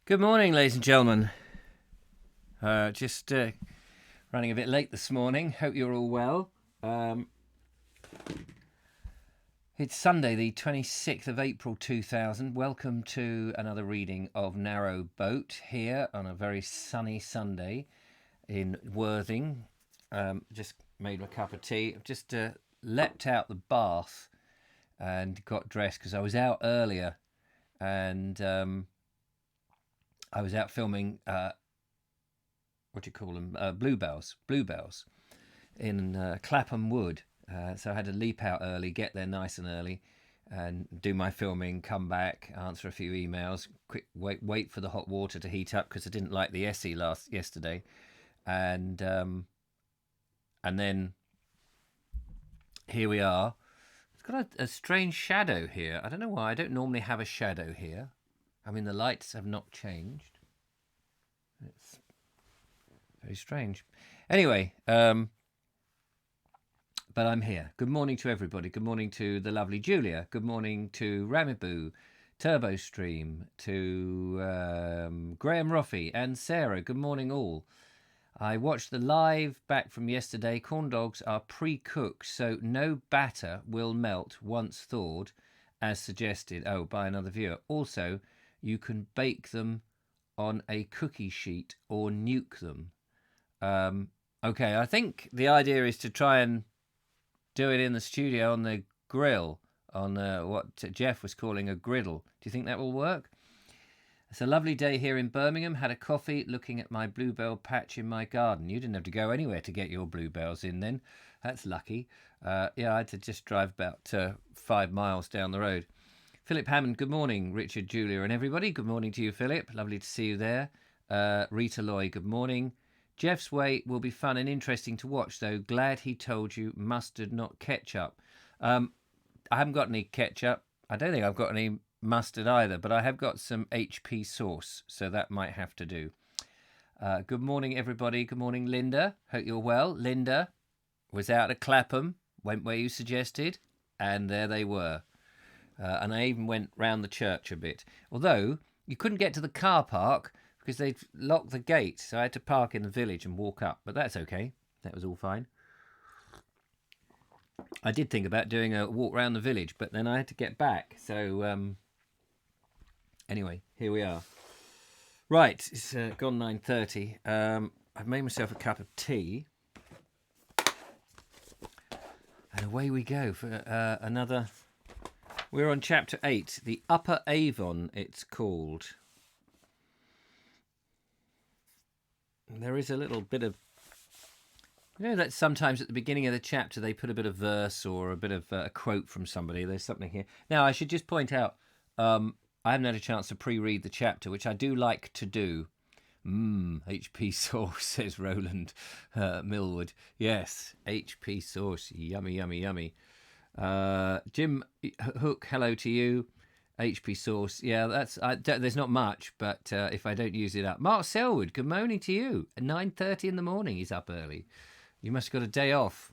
Good morning, ladies and gentlemen. Just running a bit late this morning. Hope you're all well. It's Sunday, the 26th of April 2000. Welcome to another reading of Narrow Boat here on a very sunny Sunday in Worthing. Just made my cup of tea. I've just leapt out the bath and got dressed because I was out earlier and I was out filming, what do you call them, bluebells in Clapham Wood. So I had to leap out early, get there nice and early, and do my filming, come back, answer a few emails, quick wait for the hot water to heat up because I didn't like the Essie yesterday, and then here we are. It's got a strange shadow here. I don't know why. I don't normally have a shadow here. I mean, the lights have not changed. It's very strange. Anyway, but I'm here. Good morning to everybody. Good morning to the lovely Julia. Good morning to Ramiboo, TurboStream, to Graham Ruffy and Sarah. Good morning all. I watched the live back from yesterday. Corn dogs are pre-cooked, so no batter will melt once thawed, as suggested. Oh, by another viewer. Also, you can bake them on a cookie sheet or nuke them. Okay, I think the idea is to try and do it in the studio on the grill, on what Jeff was calling a griddle. Do you think that will work? It's a lovely day here in Birmingham. Had a coffee looking at my bluebell patch in my garden. You didn't have to go anywhere to get your bluebells in then. That's lucky. Yeah, I had to just drive about 5 miles down the road. Philip Hammond, good morning. Richard, Julia and everybody. Good morning to you, Philip. Lovely to see you there. Rita Loy, good morning. Jeff's Way will be fun and interesting to watch, though. Glad he told you mustard, not ketchup. I haven't got any ketchup. I don't think I've got any mustard either, but I have got some HP sauce, so that might have to do. Good morning, everybody. Good morning, Linda. Hope you're well. Linda was out at Clapham, went where you suggested, and there they were. And I even went round the church a bit. Although, you couldn't get to the car park because they'd locked the gate, so I had to park in the village and walk up. But that's okay. That was all fine. I did think about doing a walk around the village, but then I had to get back. So, anyway, here we are. Right, it's gone 9:30. I've made myself a cup of tea. And away we go for another... We're on chapter 8, the Upper Avon, it's called. There is a little bit of... You know that sometimes at the beginning of the chapter they put a bit of verse or a bit of a quote from somebody. There's something here. Now, I should just point out, I haven't had a chance to pre-read the chapter, which I do like to do. HP sauce, says Roland Millwood. Yes, HP sauce. Yummy, yummy, yummy. Jim Hook, hello to you. HP sauce, yeah, there's not much, but if I don't use it up. Mark Selwood, good morning to you. At 9:30 in the morning, he's up early. You must have got a day off.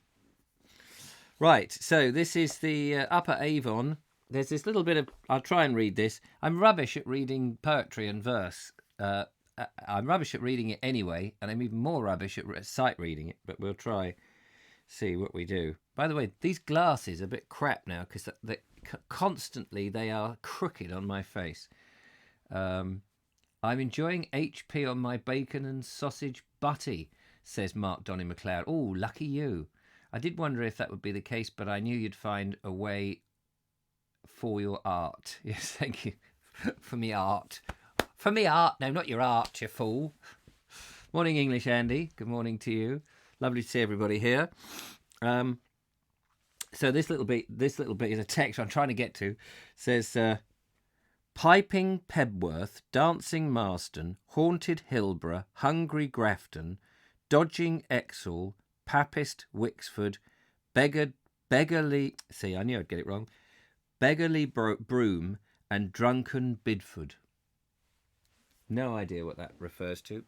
Right, so this is the Upper Avon. There's this little bit of... I'll try and read this. I'm rubbish at reading poetry and verse. I'm rubbish at reading it anyway, and I'm even more rubbish at sight reading it, but we'll try... see what we do. By the way, these glasses are a bit crap now because constantly they are crooked on my face. I'm enjoying HP on my bacon and sausage butty, says Mark Donny McLeod. Oh, lucky you. I did wonder if that would be the case, but I knew you'd find a way for your art. Yes, thank you. For me art. For me art. No, not your art, you fool. Morning, English Andy. Good morning to you. Lovely to see everybody here. So this little bit is a text I'm trying to get to. It says, piping Pebworth, dancing Marston, haunted Hilborough, hungry Grafton, dodging Exhall, Papist Wixford, beggarly... See, I knew I'd get it wrong. Beggarly Broom and drunken Bidford. No idea what that refers to.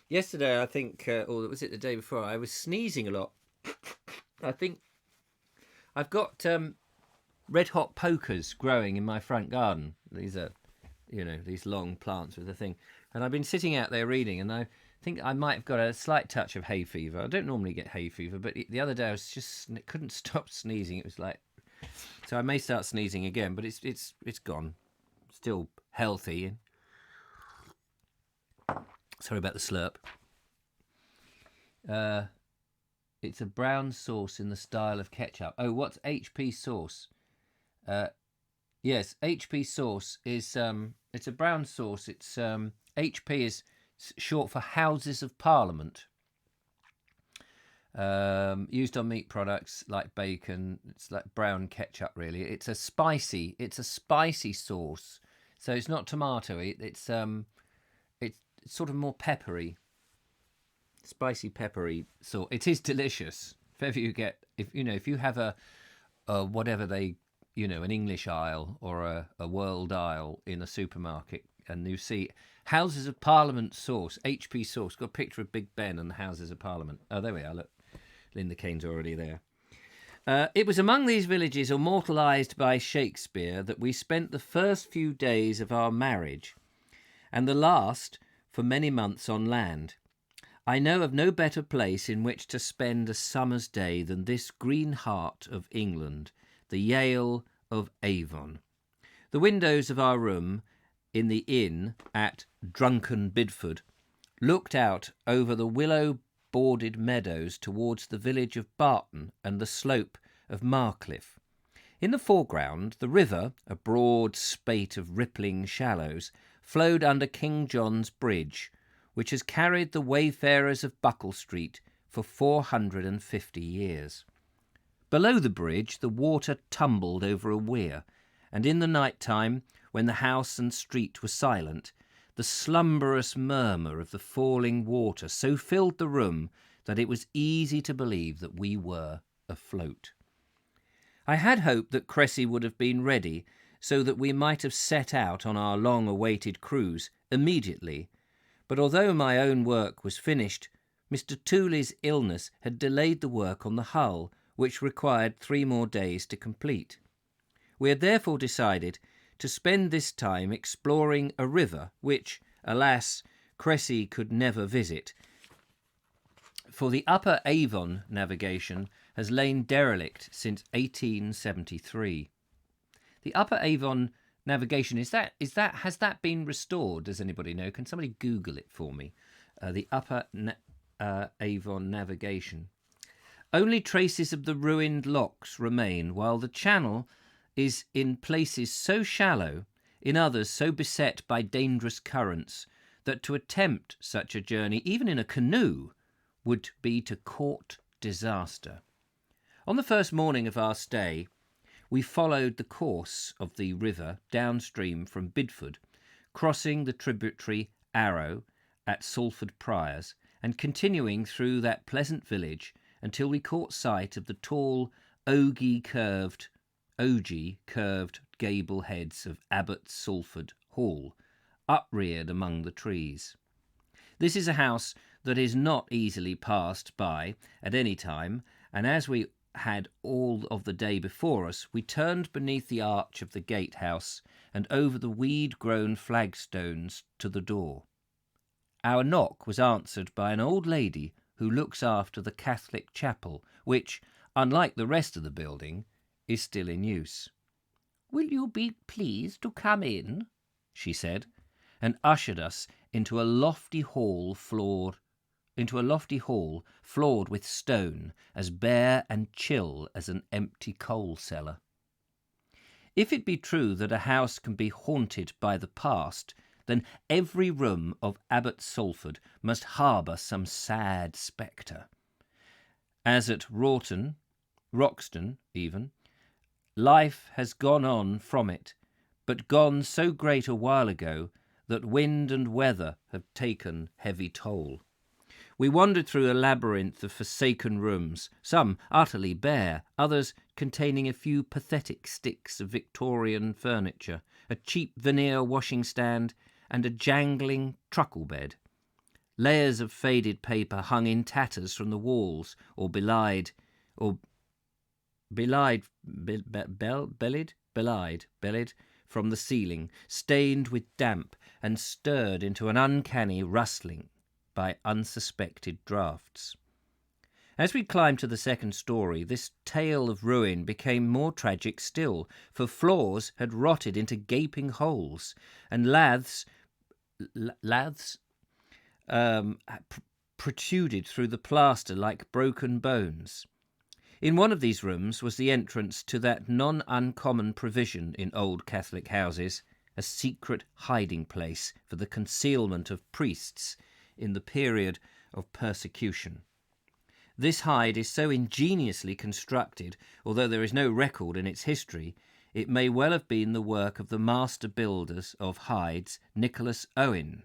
Yesterday, I think, or was it the day before, I was sneezing a lot. I think I've got red hot pokers growing in my front garden. These are these long plants with the thing. And I've been sitting out there reading, and I think I might have got a slight touch of hay fever. I don't normally get hay fever, but the other day I was just couldn't stop sneezing. It was like, so I may start sneezing again, but it's gone. Still healthy. Sorry about the slurp. It's a brown sauce in the style of ketchup. Oh, what's HP sauce? Yes, HP sauce is it's a brown sauce. It's HP is short for Houses of Parliament. Used on meat products like bacon. It's like brown ketchup, really. It's a spicy sauce. So it's not tomatoey. It's sort of more peppery. Spicy peppery sauce. It is delicious. If ever you get, if you have a whatever they, an English aisle or a world aisle in a supermarket, and you see Houses of Parliament sauce, HP sauce, got a picture of Big Ben and the Houses of Parliament. Oh, there we are. Look, Linda Kane's already there. It was among these villages immortalised by Shakespeare that we spent the first few days of our marriage, and the last for many months on land. I know of no better place in which to spend a summer's day than this green heart of England, the Yale of Avon. The windows of our room in the inn at Drunken Bidford looked out over the willow-bordered meadows towards the village of Barton and the slope of Marcliffe. In the foreground, the river, a broad spate of rippling shallows, flowed under King John's Bridge, which has carried the wayfarers of Buckle Street for 450 years. Below the bridge, the water tumbled over a weir, and in the night time, when the house and street were silent, the slumberous murmur of the falling water so filled the room that it was easy to believe that we were afloat. I had hoped that Cressy would have been ready so that we might have set out on our long-awaited cruise immediately, but although my own work was finished, Mr. Tooley's illness had delayed the work on the hull, which required 3 more days to complete. We had therefore decided to spend this time exploring a river which, alas, Cressy could never visit, for the Upper Avon navigation has lain derelict since 1873. The Upper Avon navigation, has that been restored? Does anybody know? Can somebody Google it for me? The Upper Avon navigation. Only traces of the ruined locks remain, while the channel is in places so shallow, in others so beset by dangerous currents, that to attempt such a journey, even in a canoe, would be to court disaster. On the first morning of our stay, we followed the course of the river downstream from Bidford, crossing the tributary Arrow at Salford Priors, and continuing through that pleasant village until we caught sight of the tall, ogee curved gable heads of Abbot Salford Hall, upreared among the trees. This is a house that is not easily passed by at any time, and as we had all of the day before us, we turned beneath the arch of the gatehouse and over the weed-grown flagstones to the door. Our knock was answered by an old lady who looks after the Catholic chapel, which, unlike the rest of the building, is still in use. "Will you be pleased to come in?" she said, and ushered us into a lofty hall floored with stone, as bare and chill as an empty coal cellar. If it be true that a house can be haunted by the past, then every room of Abbot Salford must harbour some sad spectre. As at Roxton even, life has gone on from it, but gone so great a while ago that wind and weather have taken heavy toll. We wandered through a labyrinth of forsaken rooms, some utterly bare, others containing a few pathetic sticks of Victorian furniture, a cheap veneer washing stand, and a jangling truckle bed. Layers of faded paper hung in tatters from the walls, or belied from the ceiling, stained with damp and stirred into an uncanny rustling by unsuspected draughts. As we climbed to the second story, this tale of ruin became more tragic still, for floors had rotted into gaping holes, and laths protruded through the plaster like broken bones. In one of these rooms was the entrance to that non-uncommon provision in old Catholic houses, a secret hiding place for the concealment of priests in the period of persecution. This hide is so ingeniously constructed, although there is no record in its history, it may well have been the work of the master builders of hides, Nicholas Owen,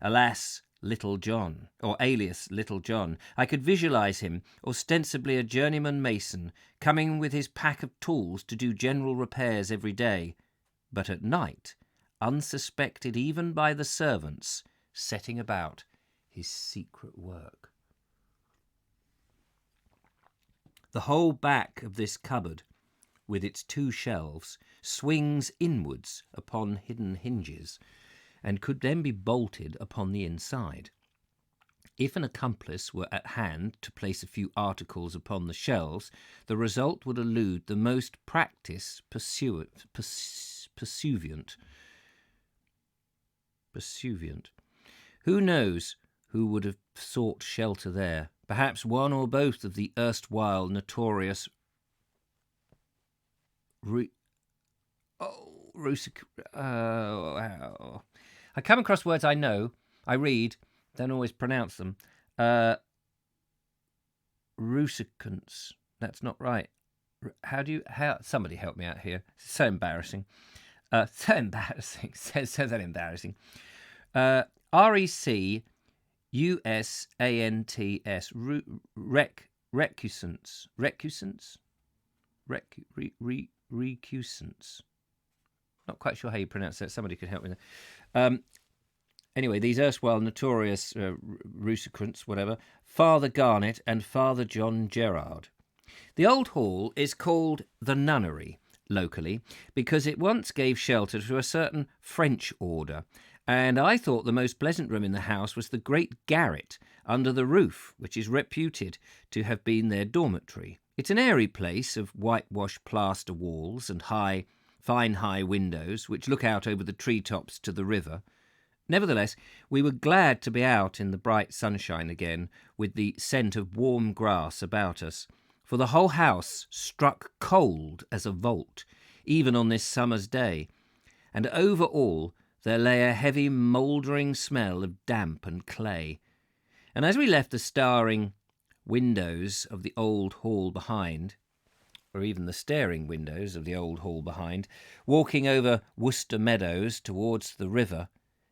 alas, Little John, or alias Little John. I could visualize him, ostensibly a journeyman mason, coming with his pack of tools to do general repairs every day, but at night, unsuspected even by the servants, setting about his secret work. The whole back of this cupboard, with its 2 shelves, swings inwards upon hidden hinges, and could then be bolted upon the inside. If an accomplice were at hand to place a few articles upon the shelves, the result would elude the most practised pursuivant. Who knows who would have sought shelter there? Perhaps one or both of the erstwhile notorious I come across words I know, I read, don't always pronounce them. Rusicants. That's not right. Somebody help me out here. It's so embarrassing. So embarrassing. So that embarrassing. RECUSANTS. Recusants. Recusants. Not quite sure how you pronounce that. Somebody could help me there. Anyway, these erstwhile notorious Rusicants, whatever, Father Garnet and Father John Gerard. The old hall is called the Nunnery, locally, because it once gave shelter to a certain French order, and I thought the most pleasant room in the house was the great garret under the roof, which is reputed to have been their dormitory. It's an airy place of whitewashed plaster walls and fine high windows, which look out over the treetops to the river. Nevertheless, we were glad to be out in the bright sunshine again, with the scent of warm grass about us, for the whole house struck cold as a vault, even on this summer's day, and over all there lay a heavy mouldering smell of damp and clay. And as we left the starring windows of the old hall behind, or even the staring windows of the old hall behind, walking over Worcester Meadows towards the river,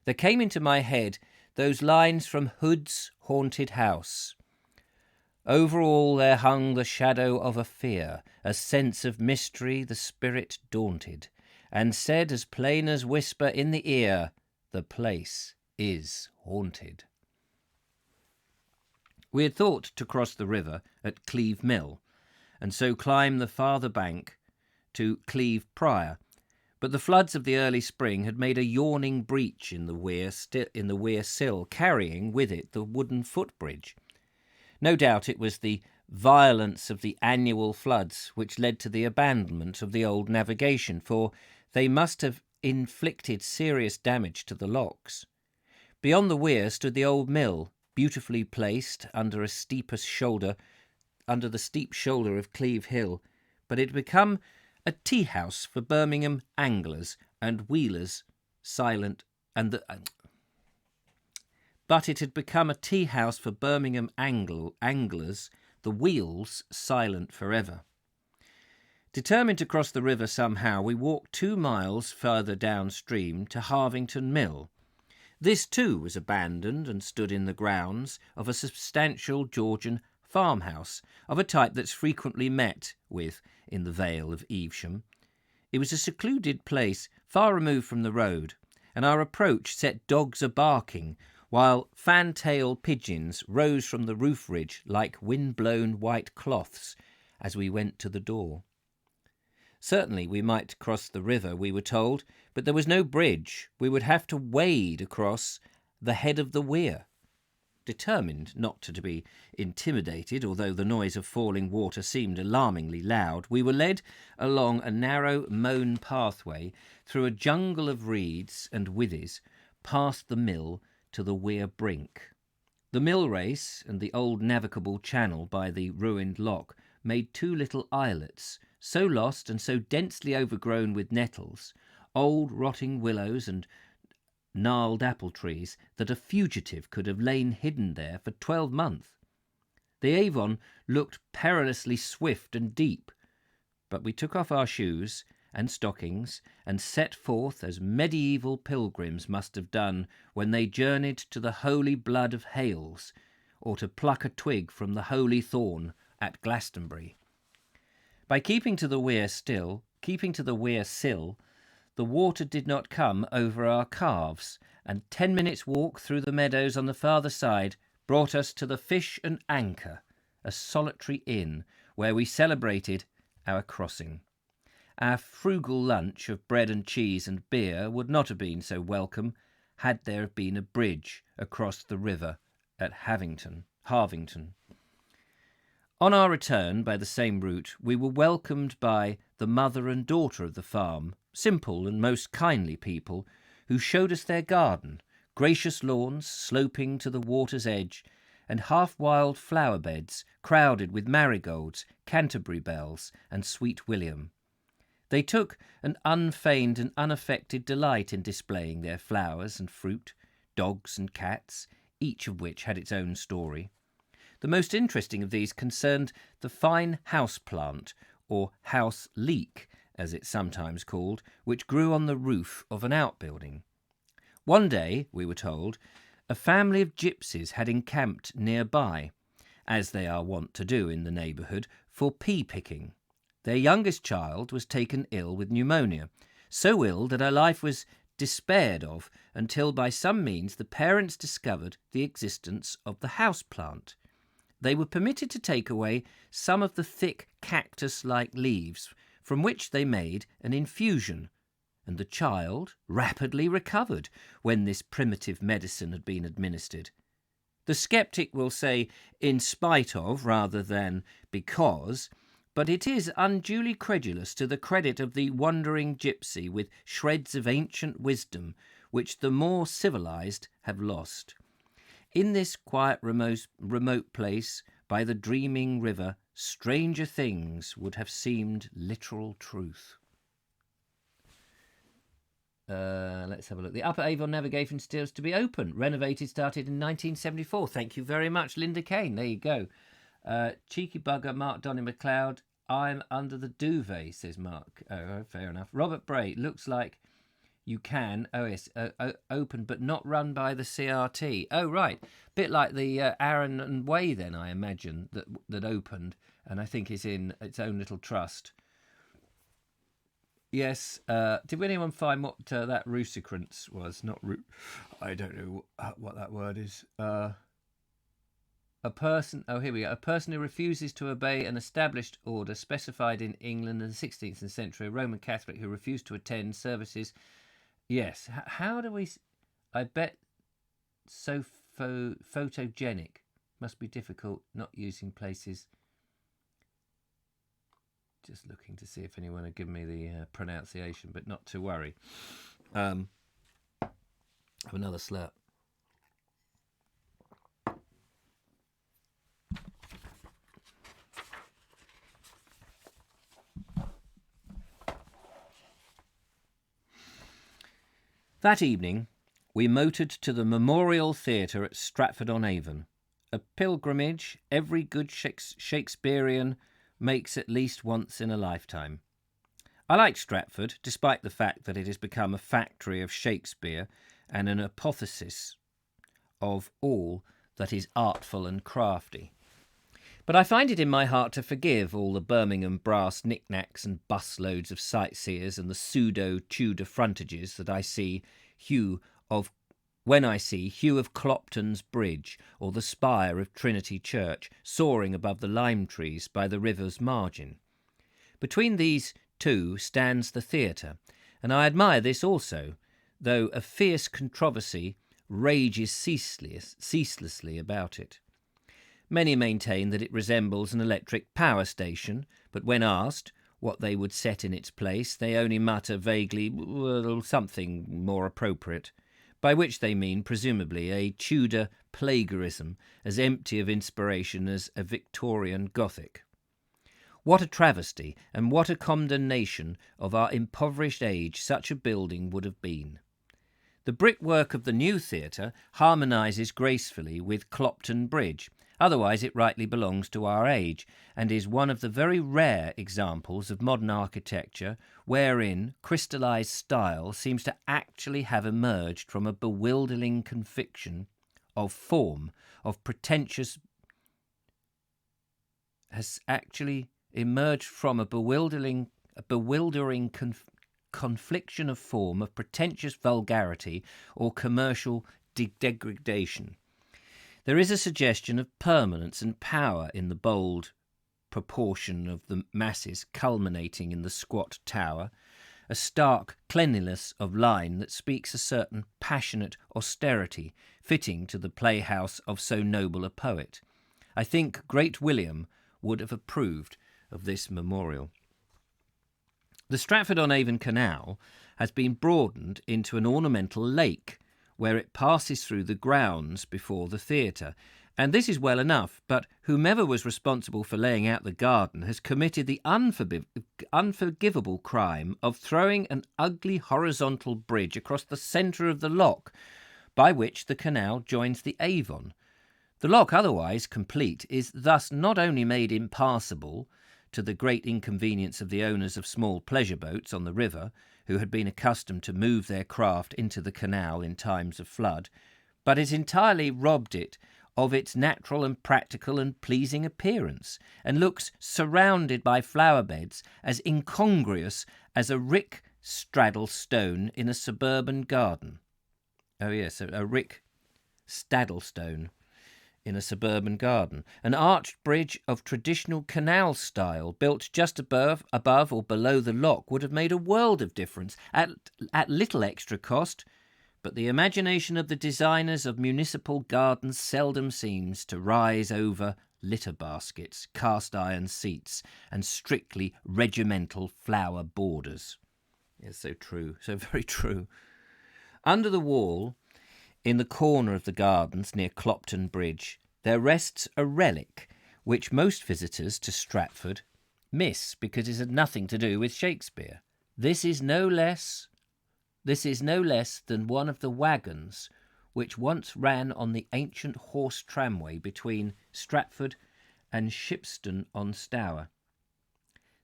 there came into my head those lines from Hood's Haunted House. Over all there hung the shadow of a fear, a sense of mystery the spirit daunted, and said as plain as whisper in the ear, the place is haunted. We had thought to cross the river at Cleve Mill, and so climb the farther bank to Cleve Prior, but the floods of the early spring had made a yawning breach in the weir sill, carrying with it the wooden footbridge. No doubt it was the violence of the annual floods which led to the abandonment of the old navigation, for they must have inflicted serious damage to the locks. Beyond the weir stood the old mill, beautifully placed under the steep shoulder of Cleve Hill, but it had become a tea-house for Birmingham anglers and wheelers, But it had become a tea-house for Birmingham anglers, the wheels silent forever. Determined to cross the river somehow, we walked 2 miles further downstream to Harvington Mill. This too was abandoned and stood in the grounds of a substantial Georgian farmhouse of a type that's frequently met with in the Vale of Evesham. It was a secluded place far removed from the road, and our approach set dogs a-barking, while fan-tailed pigeons rose from the roof ridge like wind-blown white cloths as we went to the door. Certainly we might cross the river, we were told, but there was no bridge. We would have to wade across the head of the weir. Determined not to be intimidated, although the noise of falling water seemed alarmingly loud, we were led along a narrow mown pathway through a jungle of reeds and withies, past the mill to the weir brink. The mill race and the old navigable channel by the ruined lock made two little islets, so lost and so densely overgrown with nettles, old rotting willows and gnarled apple trees, that a fugitive could have lain hidden there for 12 months. The Avon looked perilously swift and deep, but we took off our shoes and stockings and set forth as medieval pilgrims must have done when they journeyed to the holy blood of Hales, or to pluck a twig from the holy thorn at Glastonbury. By keeping to the weir sill, the water did not come over our calves, and 10 minutes' walk through the meadows on the farther side brought us to the Fish and Anchor, a solitary inn where we celebrated our crossing. Our frugal lunch of bread and cheese and beer would not have been so welcome had there been a bridge across the river at Harvington. On our return by the same route, we were welcomed by the mother and daughter of the farm, simple and most kindly people, who showed us their garden, gracious lawns sloping to the water's edge, and half-wild flower beds crowded with marigolds, Canterbury bells, and sweet William. They took an unfeigned and unaffected delight in displaying their flowers and fruit, dogs and cats, each of which had its own story. The most interesting of these concerned the fine house plant, or house leek, as it's sometimes called, which grew on the roof of an outbuilding. One day, we were told, a family of gypsies had encamped nearby, as they are wont to do in the neighbourhood, for pea-picking. Their youngest child was taken ill with pneumonia, so ill that her life was despaired of until by some means the parents discovered the existence of the house plant. They were permitted to take away some of the thick cactus-like leaves, from which they made an infusion, and the child rapidly recovered when this primitive medicine had been administered. The sceptic will say in spite of rather than because, but it is unduly credulous to the credit of the wandering gypsy with shreds of ancient wisdom which the more civilized have lost. In this quiet remote place by the dreaming river, stranger things would have seemed literal truth. Let's have a look. The Upper Avon navigation still to be open. Renovated, started in 1974. Thank you very much, Linda Kane. There you go. Cheeky bugger, Mark Donny McLeod. I'm under the duvet, says Mark. Oh, fair enough. Robert Bray, looks like you can, open but not run by the CRT. Oh, right. Bit like the Aaron and Way then, I imagine, that opened, and I think is in its own little trust. Yes. Did anyone find what that rusicrance was? I don't know what that word is. A person. Oh, here we go. A person who refuses to obey an established order specified in England in the 16th century. A Roman Catholic who refused to attend services. Yes. How do we? I bet so photogenic. Must be difficult not using places. Just looking to see if anyone had given me the pronunciation, but not to worry. Have another slurp. That evening, we motored to the Memorial Theatre at Stratford-on-Avon, a pilgrimage every good Shakespearean makes at least once in a lifetime. I like Stratford, despite the fact that it has become a factory of Shakespeare and an apotheosis of all that is artful and crafty. But I find it in my heart to forgive all the Birmingham brass knickknacks and busloads of sightseers and the pseudo-Tudor frontages that I see when I see Hugh of Clopton's Bridge or the spire of Trinity Church soaring above the lime trees by the river's margin. Between these too, stands the theatre, and I admire this also, though a fierce controversy rages ceaselessly about it. Many maintain that it resembles an electric power station, but when asked what they would set in its place, they only mutter vaguely, well, something more appropriate, by which they mean, presumably, a Tudor plagiarism as empty of inspiration as a Victorian Gothic. What a travesty and what a condemnation of our impoverished age such a building would have been. The brickwork of the new theatre harmonises gracefully with Clopton Bridge, otherwise it rightly belongs to our age, and is one of the very rare examples of modern architecture wherein crystallised style seems to actually have emerged from a bewildering conviction of form, of pretentious... has actually emerged from a bewildering confliction of form, of pretentious vulgarity or commercial degradation. There is a suggestion of permanence and power in the bold proportion of the masses culminating in the squat tower, a stark cleanliness of line that speaks a certain passionate austerity fitting to the playhouse of so noble a poet. I think great William would have approved of this memorial. The Stratford-on-Avon Canal has been broadened into an ornamental lake, where it passes through the grounds before the theatre, and this is well enough, but whomever was responsible for laying out the garden has committed the unforgivable crime of throwing an ugly horizontal bridge across the centre of the loch, by which the canal joins the Avon. The loch, otherwise complete, is thus not only made impassable, to the great inconvenience of the owners of small pleasure boats on the river, who had been accustomed to move their craft into the canal in times of flood, but it entirely robbed it of its natural and practical and pleasing appearance, and looks, surrounded by flower beds, as incongruous as a rick straddle stone in a suburban garden. Oh yes, a rick straddle stone in a suburban garden. An arched bridge of traditional canal style built just above or below the loch would have made a world of difference at little extra cost, but the imagination of the designers of municipal gardens seldom seems to rise over litter baskets, cast iron seats, and strictly regimental flower borders. It's so true, so very true. Under the wall, in the corner of the gardens near Clopton Bridge, there rests a relic which most visitors to Stratford miss because it had nothing to do with Shakespeare. This is no less than one of the wagons which once ran on the ancient horse tramway between Stratford and Shipston-on-Stour.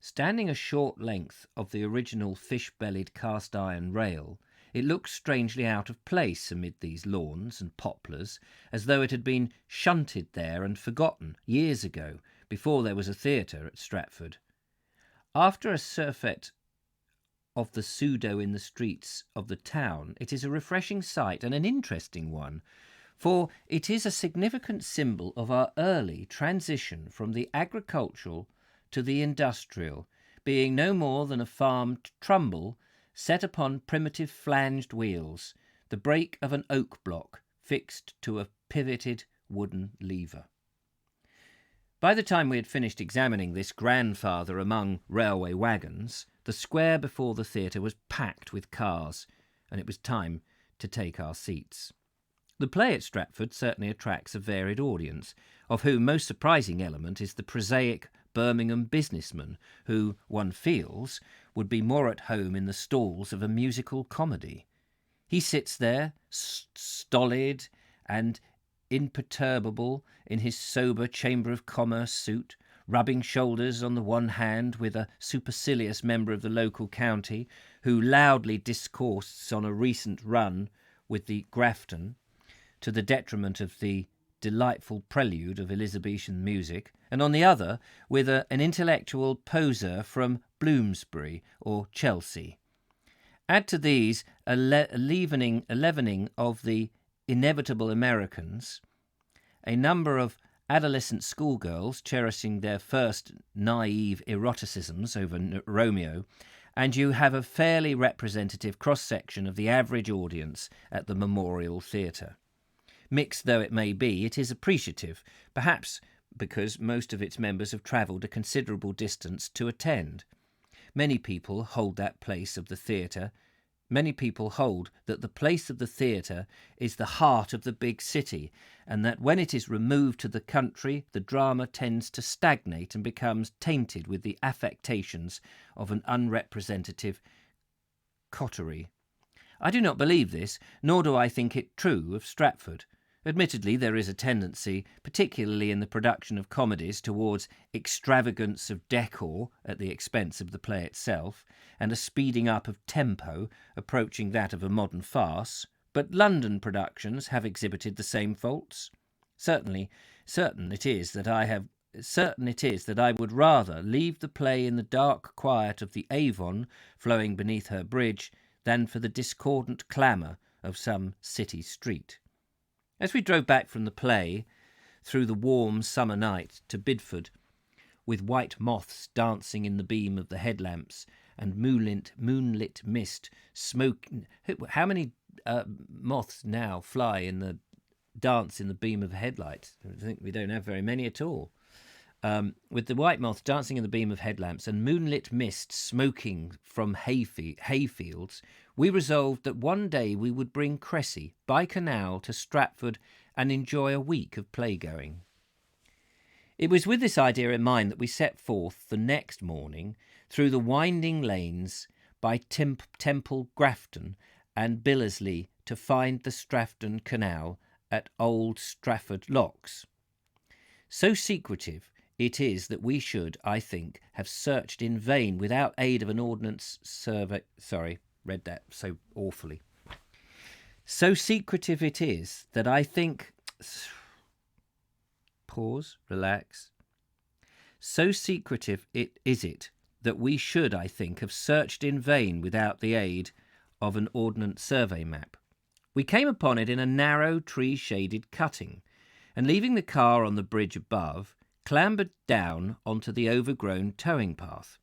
Standing a short length of the original fish-bellied cast-iron rail, it looks strangely out of place amid these lawns and poplars, as though it had been shunted there and forgotten years ago, before there was a theatre at Stratford. After a surfeit of the pseudo in the streets of the town, it is a refreshing sight and an interesting one, for it is a significant symbol of our early transition from the agricultural to the industrial, being no more than a farmed trumble set upon primitive flanged wheels, the brake of an oak block fixed to a pivoted wooden lever. By the time we had finished examining this grandfather among railway wagons, the square before the theatre was packed with cars, and it was time to take our seats. The play at Stratford certainly attracts a varied audience, of whom most surprising element is the prosaic Birmingham businessman, who, one feels, would be more at home in the stalls of a musical comedy. He sits there, stolid and imperturbable in his sober Chamber of Commerce suit, rubbing shoulders on the one hand with a supercilious member of the local county, who loudly discourses on a recent run with the Grafton, to the detriment of the delightful prelude of Elizabethan music, and on the other with an intellectual poser from Bloomsbury or Chelsea. Add to these a leavening of the inevitable Americans, a number of adolescent schoolgirls cherishing their first naive eroticisms over Romeo, and you have a fairly representative cross-section of the average audience at the Memorial Theatre. Mixed though it may be, it is appreciative, perhaps because most of its members have travelled a considerable distance to attend. Many people hold that the place of the theatre is the heart of the big city, and that when it is removed to the country, the drama tends to stagnate and becomes tainted with the affectations of an unrepresentative coterie. I do not believe this, nor do I think it true of Stratford. Admittedly, there is a tendency, particularly in the production of comedies, towards extravagance of decor at the expense of the play itself, and a speeding up of tempo approaching that of a modern farce, but London productions have exhibited the same faults. Certain it is that I would rather leave the play in the dark quiet of the Avon flowing beneath her bridge than for the discordant clamour of some city street. As we drove back from the play through the warm summer night to Bidford, with white moths dancing in the beam of the headlamps and moonlit mist smoking. How many moths now fly in the dance in the beam of a headlight? I think we don't have very many at all. With the white moths dancing in the beam of headlamps and moonlit mist smoking from hayfields, we resolved that one day we would bring Cressy by canal to Stratford and enjoy a week of playgoing. It was with this idea in mind that we set forth the next morning through the winding lanes by Temple Grafton and Billersley to find the Stratford Canal at Old Stratford Locks. So secretive it is that we should, I think, have searched in vain without aid of an ordnance survey. Sorry, read that so awfully. So secretive it is that I think... Pause, relax. So secretive is it that we should, I think, have searched in vain without the aid of an ordnance survey map. We came upon it in a narrow, tree-shaded cutting, and leaving the car on the bridge above, clambered down onto the overgrown towing path.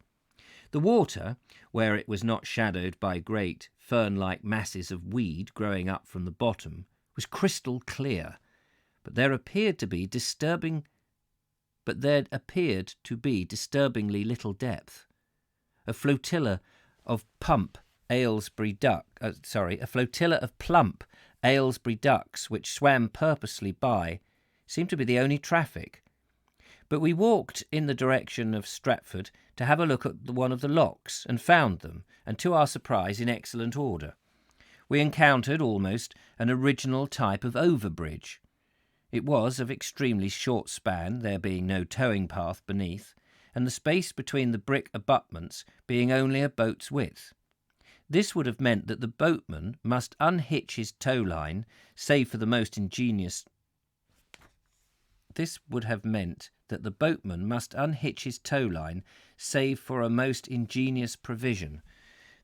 The water, where it was not shadowed by great fern-like masses of weed growing up from the bottom, was crystal clear, but there appeared to be disturbingly little depth. A flotilla of plump Aylesbury ducks which swam purposely by seemed to be the only traffic. But we walked in the direction of Stratford to have a look at one of the locks, and found them, and to our surprise, in excellent order. We encountered almost an original type of overbridge. It was of extremely short span, there being no towing path beneath, and the space between the brick abutments being only a boat's width. This would have meant that the boatman must unhitch his tow line, save for a most ingenious provision.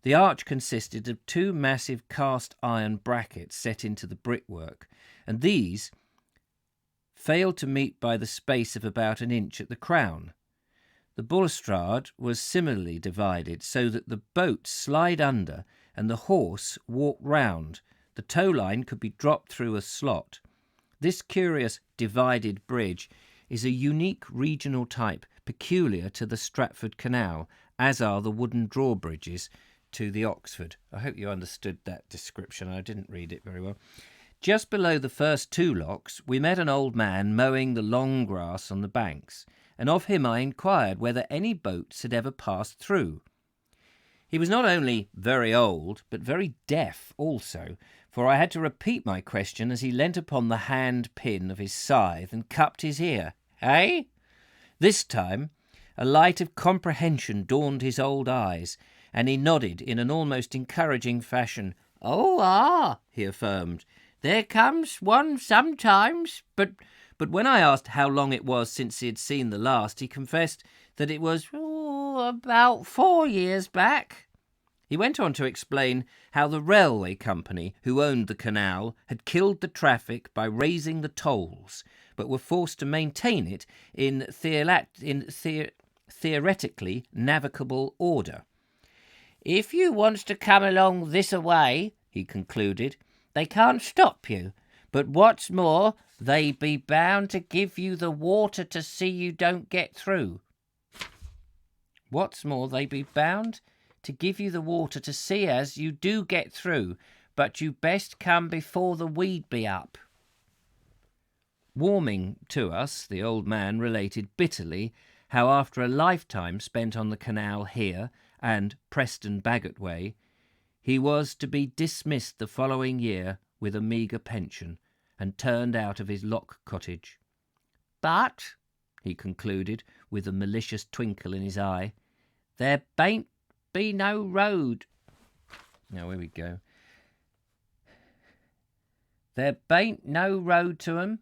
The arch consisted of two massive cast iron brackets set into the brickwork, and these failed to meet by the space of about an inch at the crown. The balustrade was similarly divided, so that the boat slide under and the horse walk round. The tow line could be dropped through a slot. This curious divided bridge is a unique regional type peculiar to the Stratford Canal, as are the wooden drawbridges to the Oxford. I hope you understood that description. I didn't read it very well. Just below the first two locks, we met an old man mowing the long grass on the banks, and of him I inquired whether any boats had ever passed through. He was not only very old, but very deaf also, for I had to repeat my question as he leant upon the hand pin of his scythe and cupped his ear. "Eh?" This time a light of comprehension dawned his old eyes, and he nodded in an almost encouraging fashion. "Oh, he affirmed, "there comes one sometimes." But when I asked how long it was since he had seen the last, he confessed that it was about 4 years back. He went on to explain how the railway company who owned the canal had killed the traffic by raising the tolls, but were forced to maintain it in theoretically navigable order. "If you wants to come along this away," he concluded, "they can't stop you. But what's more, they be bound to give you the water to see you don't get through." What's more, they be bound to give you the water to see as you do get through, but you best come before the weed be up. Warming to us, the old man related bitterly how after a lifetime spent on the canal here and Preston Bagot Way, he was to be dismissed the following year with a meagre pension, and turned out of his lock cottage. "But," he concluded, with a malicious twinkle in his eye, "there bain't be no road." Now, here we go. "There bain't no road to 'em.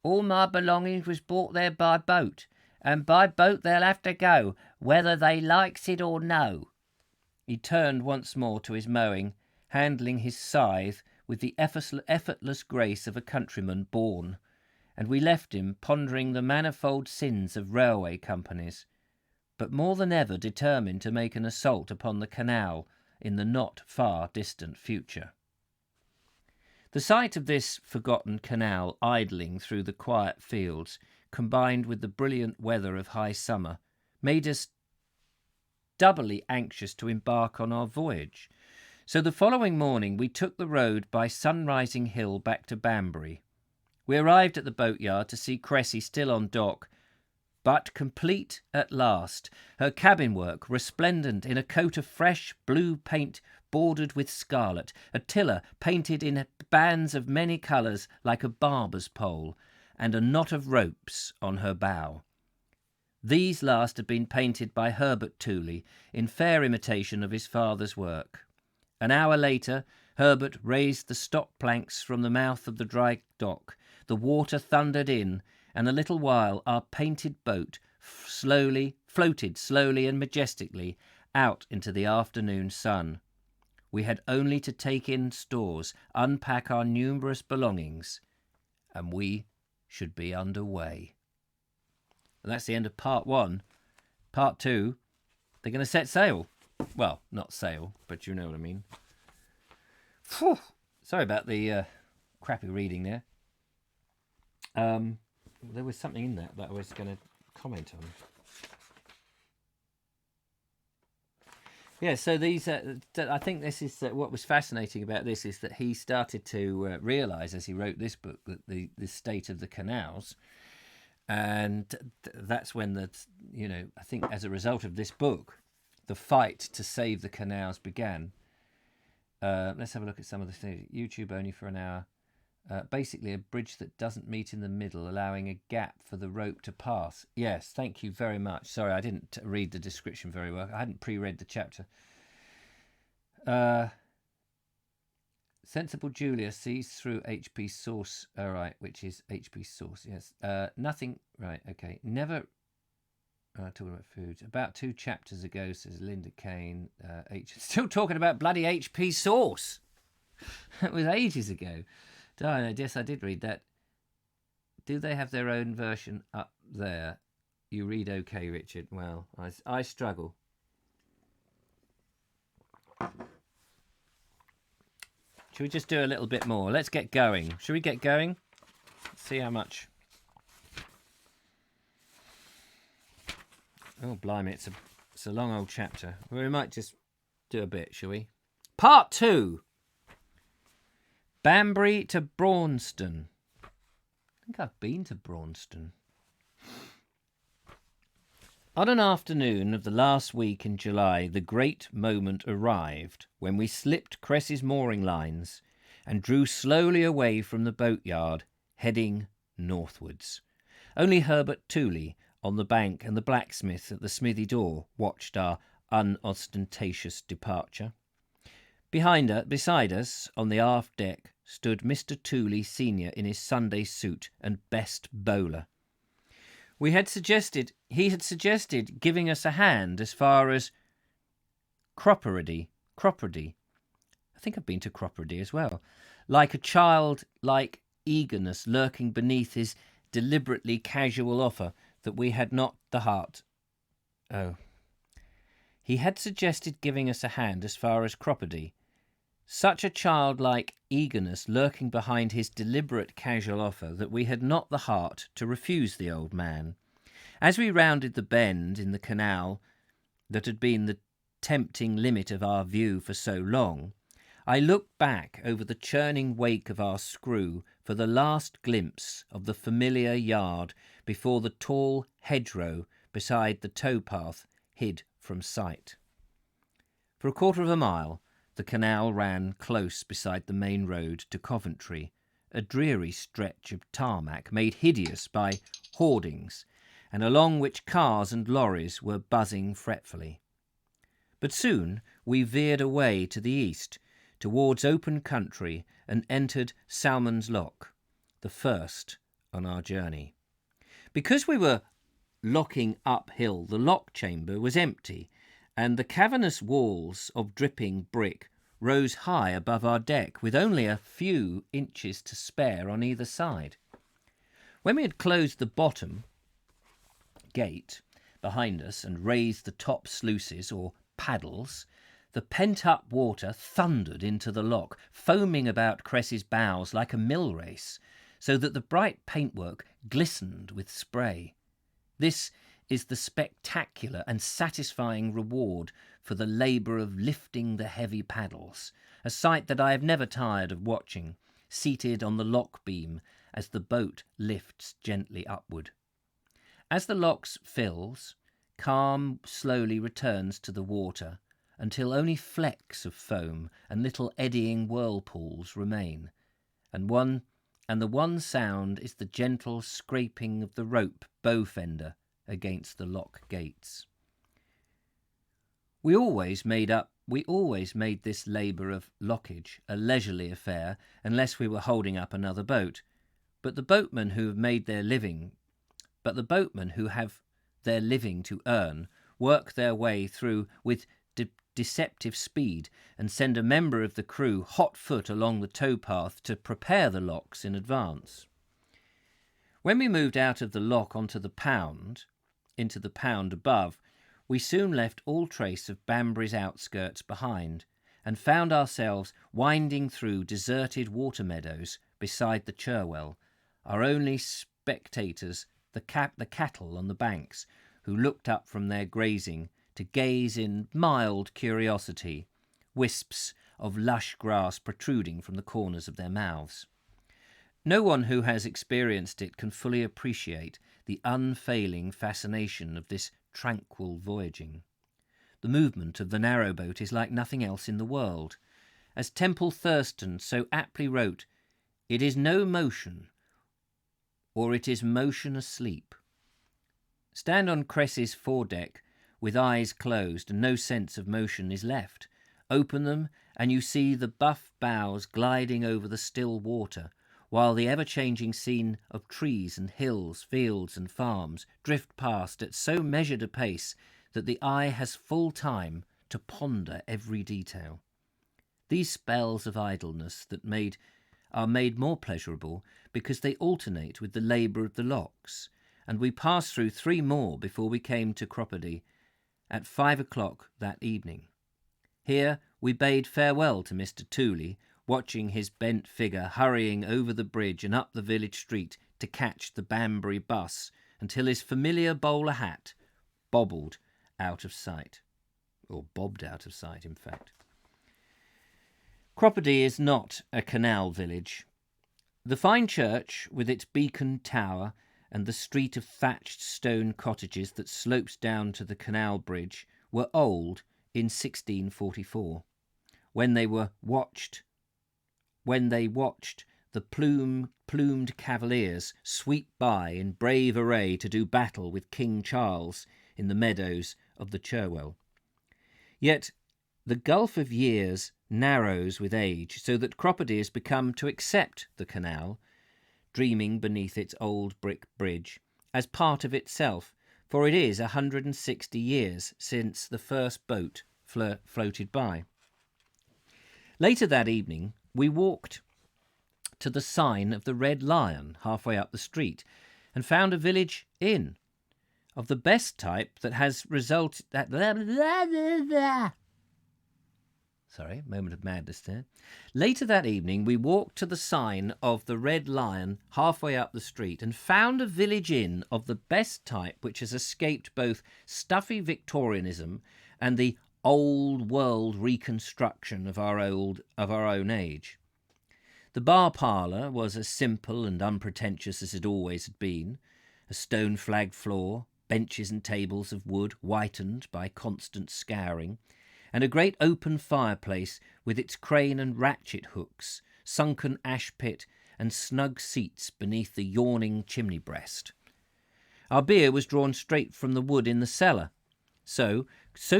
All my belongings was brought there by boat, and by boat they'll have to go, whether they likes it or no." He turned once more to his mowing, handling his scythe with the effortless grace of a countryman born, and we left him pondering the manifold sins of railway companies, but more than ever determined to make an assault upon the canal in the not far distant future. The sight of this forgotten canal idling through the quiet fields, combined with the brilliant weather of high summer, made us doubly anxious to embark on our voyage. So the following morning we took the road by Sunrising Hill back to Banbury. We arrived at the boatyard to see Cressy still on dock, but complete at last, her cabin work resplendent in a coat of fresh blue paint bordered with scarlet, a tiller painted in bands of many colours like a barber's pole, and a knot of ropes on her bow. These last had been painted by Herbert Tooley in fair imitation of his father's work. An hour later, Herbert raised the stop planks from the mouth of the dry dock. The water thundered in, and a little while our painted boat floated slowly and majestically out into the afternoon sun. We had only to take in stores, unpack our numerous belongings, and we should be under way. And that's the end of part 1. Part 2, they're going to set sail. Well, not sail, but you know what I mean. Phew. Sorry about the crappy reading there. There was something in that I was going to comment on. Yeah, so these, I think this is what was fascinating about this is that he started to realise as he wrote this book that the state of the canals, and that's when I think as a result of this book, the fight to save the canals began. Let's have a look at some of the things. YouTube only for an hour. Basically a bridge that doesn't meet in the middle, allowing a gap for the rope to pass. Yes, thank you very much. Sorry, I didn't read the description very well. I hadn't pre-read the chapter. Sensible Julia sees through HP source. All right, which is HP source. Yes. Nothing. Right. Okay. Never. Talking about food. About 2 chapters ago, says Linda Kane. Still talking about bloody HP source. It was ages ago. Yes, I did read that. Do they have their own version up there? You read okay, Richard. Well, I struggle. Should we just do a little bit more? Let's get going. Should we get going? Let's see how much. Oh, blimey, it's a long old chapter. Well, we might just do a bit, shall we? Part 2. Banbury to Braunston. I think I've been to Braunston. On an afternoon of the last week in July, the great moment arrived when we slipped Cressy's mooring lines and drew slowly away from the boatyard, heading northwards. Only Herbert Tooley on the bank and the blacksmith at the smithy door watched our unostentatious departure. Beside us, on the aft deck, stood Mr. Tooley senior in his Sunday suit and best bowler. He had suggested giving us a hand as far as Cropperedy. I think I've been to Cropperedy as well. Like a child, like eagerness lurking beneath his deliberately casual offer that we had not the heart. Oh. He had suggested giving us a hand as far as Cropperdy. Such a childlike eagerness lurking behind his deliberate casual offer that we had not the heart to refuse the old man. As we rounded the bend in the canal that had been the tempting limit of our view for so long, I looked back over the churning wake of our screw for the last glimpse of the familiar yard before the tall hedgerow beside the towpath hid from sight. For a quarter of a mile, the canal ran close beside the main road to Coventry, a dreary stretch of tarmac made hideous by hoardings, and along which cars and lorries were buzzing fretfully. But soon we veered away to the east, towards open country, and entered Salmon's Lock, the first on our journey. Because we were locking uphill, the lock chamber was empty, and the cavernous walls of dripping brick rose high above our deck, with only a few inches to spare on either side. When we had closed the bottom gate behind us and raised the top sluices, or paddles, the pent-up water thundered into the lock, foaming about Cress's bows like a mill race, so that the bright paintwork glistened with spray. This is the spectacular and satisfying reward for the labour of lifting the heavy paddles, a sight that I have never tired of watching, seated on the lock beam as the boat lifts gently upward. As the lock fills, calm slowly returns to the water, until only flecks of foam and little eddying whirlpools remain, and the one sound is the gentle scraping of the rope bow fender against the lock gates. We always made this labour of lockage a leisurely affair, unless we were holding up another boat. But the boatmen who have their living to earn work their way through with deceptive speed, and send a member of the crew hot foot along the towpath to prepare the locks in advance. When we moved out of the lock into the pound above, we soon left all trace of Banbury's outskirts behind, and found ourselves winding through deserted water meadows beside the Cherwell, our only spectators the cattle on the banks, who looked up from their grazing to gaze in mild curiosity, wisps of lush grass protruding from the corners of their mouths. No one who has experienced it can fully appreciate the unfailing fascination of this tranquil voyaging. The movement of the narrowboat is like nothing else in the world. As Temple Thurston so aptly wrote, "It is no motion, or it is motion asleep." Stand on Cress's foredeck with eyes closed and no sense of motion is left. Open them and you see the buff bows gliding over the still water, while the ever-changing scene of trees and hills, fields and farms drift past at so measured a pace that the eye has full time to ponder every detail. These spells of idleness are made more pleasurable because they alternate with the labour of the locks, and we passed through 3 more before we came to Cropperdy at 5 o'clock that evening. Here we bade farewell to Mr. Tooley, watching his bent figure hurrying over the bridge and up the village street to catch the Banbury bus until his familiar bowler hat bobbed out of sight, in fact. Cropperdy is not a canal village. The fine church, with its beacon tower and the street of thatched stone cottages that slopes down to the canal bridge, were old in 1644, when they watched the plumed cavaliers sweep by in brave array to do battle with King Charles in the meadows of the Cherwell. Yet the gulf of years narrows with age, so that Cropperdy has become to accept the canal, dreaming beneath its old brick bridge, as part of itself, for it is 160 years since the first boat floated by. Later that evening we walked to the sign of the Red Lion halfway up the street and found a village inn of the best type that has resulted... Sorry, moment of madness there. Later that evening, we walked to the sign of the Red Lion halfway up the street and found a village inn of the best type which has escaped both stuffy Victorianism and the old world reconstruction of our own age. The bar parlour was as simple and unpretentious as it always had been. A stone-flagged floor, benches and tables of wood whitened by constant scouring, and a great open fireplace with its crane and ratchet hooks, sunken ash pit, and snug seats beneath the yawning chimney breast. Our beer was drawn straight from the wood in the cellar, so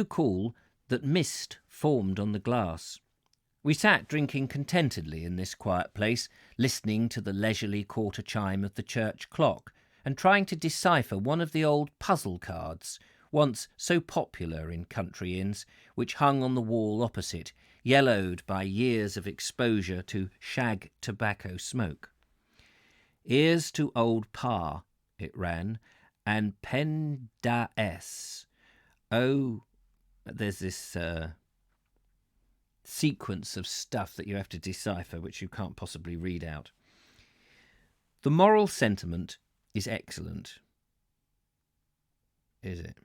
cool that mist formed on the glass. We sat drinking contentedly in this quiet place, listening to the leisurely quarter chime of the church clock, and trying to decipher one of the old puzzle cards, once so popular in country inns, which hung on the wall opposite, yellowed by years of exposure to shag tobacco smoke. "Here's to old Pa," it ran, "and pen da S. Oh," there's this sequence of stuff that you have to decipher, which you can't possibly read out. "The moral sentiment is excellent." Is it?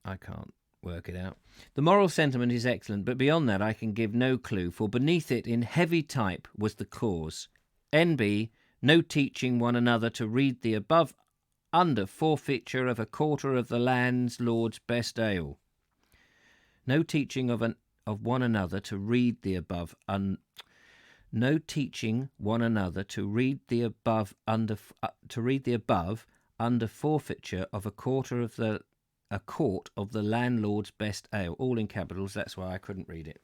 I can't work it out. "The moral sentiment is excellent, but beyond that I can give no clue, for beneath it in heavy type was the clause, NB, no teaching one another to read the above under forfeiture of a quarter of the landlord's best ale. No teaching of one another to read the above no teaching one another to read the above under forfeiture of a quart of the landlord's best ale," all in capitals. That's why I couldn't read it.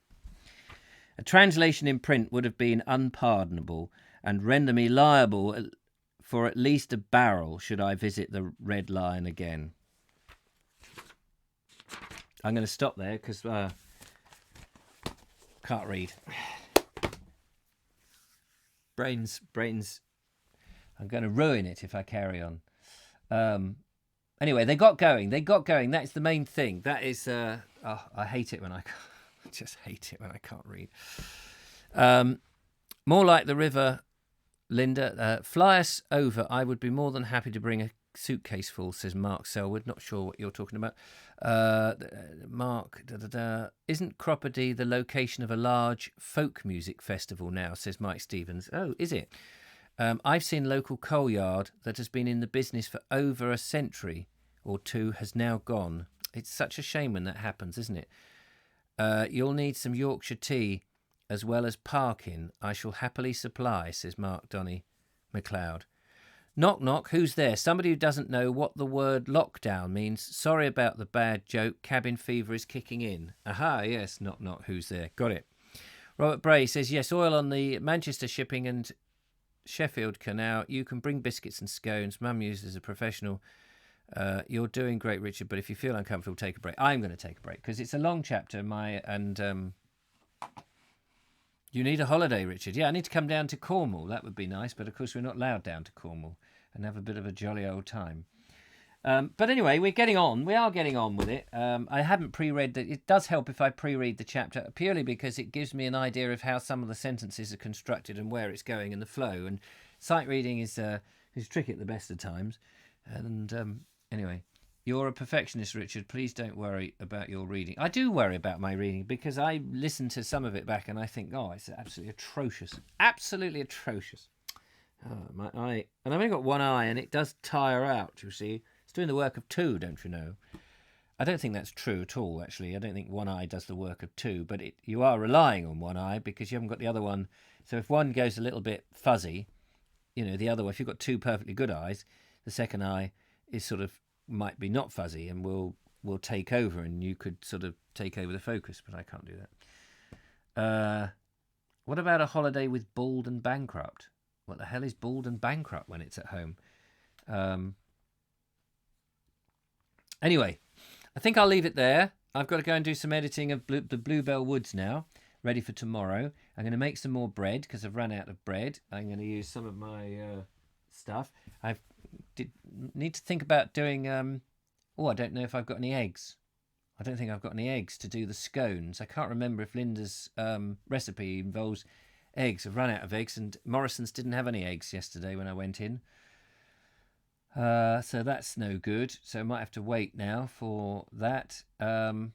"A translation in print would have been unpardonable and render me liable for at least a barrel should I visit the Red Lion again." I'm going to stop there because can't read. Brains. I'm going to ruin it if I carry on. Anyway, they got going. That's the main thing. That is, I hate it when I just hate it when I can't read. "More like the river, Linda. Fly us over. I would be more than happy to bring a suitcase full," says Mark Selwood. Not sure what you're talking about. Mark, "Isn't Croppedy the location of a large folk music festival now?" says Mike Stevens. Oh, is it? "I've seen local coal yard that has been in the business for over a century or two has now gone. It's such a shame when that happens, isn't it? You'll need some Yorkshire tea as well as parking. I shall happily supply," says Mark Donny MacLeod. "Knock, knock, who's there? Somebody who doesn't know what the word lockdown means. Sorry about the bad joke. Cabin fever is kicking in." Aha, yes, knock, knock, who's there? Got it. Robert Bray says, "Yes, oil on the Manchester Shipping and Sheffield Canal. You can bring biscuits and scones. Mum uses a professional. You're doing great, Richard, but if you feel uncomfortable, take a break." I'm going to take a break because it's a long chapter, you need a holiday, Richard. Yeah, I need to come down to Cornwall. That would be nice, but of course we're not allowed down to Cornwall and have a bit of a jolly old time. But anyway, we're getting on. We are getting on with it. I haven't pre-read it. It does help if I pre-read the chapter, purely because it gives me an idea of how some of the sentences are constructed and where it's going and the flow. And sight reading is tricky at the best of times. And anyway, you're a perfectionist, Richard. Please don't worry about your reading. I do worry about my reading because I listen to some of it back and I think, oh, it's absolutely atrocious. Absolutely atrocious. Oh, my eye. And I've only got one eye and it does tire out, you see. It's doing the work of two, don't you know? I don't think that's true at all, actually. I don't think one eye does the work of two, but you are relying on one eye because you haven't got the other one. So if one goes a little bit fuzzy, the other one, if you've got two perfectly good eyes, the second eye is sort of might be not fuzzy and will take over and you could sort of take over the focus, but I can't do that. What about a holiday with Bald and Bankrupt? What the hell is Bald and Bankrupt when it's at home? Anyway, I think I'll leave it there. I've got to go and do some editing of the Bluebell Woods now. ready for tomorrow. I'm going to make some more bread because I've run out of bread. I'm going to use some of my stuff. Need to think about doing... I don't know if I've got any eggs. I don't think I've got any eggs to do the scones. I can't remember if Linda's recipe involves eggs. I've run out of eggs, and Morrison's didn't have any eggs yesterday when I went in. So that's no good. So I might have to wait now for that. And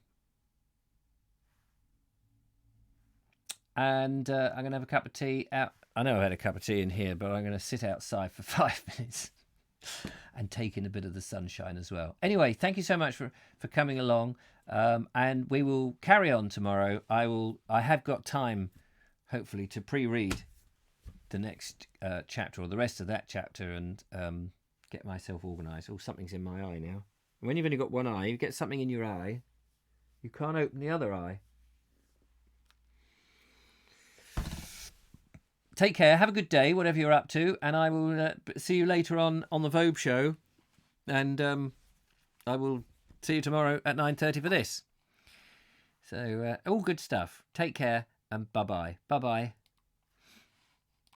I'm going to have a cup of tea out. I know I had a cup of tea in here, but I'm going to sit outside for 5 minutes and take in a bit of the sunshine as well. Anyway, thank you so much for coming along. And we will carry on tomorrow. I have got time, hopefully, to pre-read the next chapter or the rest of that chapter and get myself organised. Oh, something's in my eye now. When you've only got one eye, you get something in your eye, you can't open the other eye. Take care. Have a good day, whatever you're up to, and I will see you later on the Vogue show, and I will see you tomorrow at 9:30 for this. So all good stuff. Take care, and bye-bye. Bye-bye.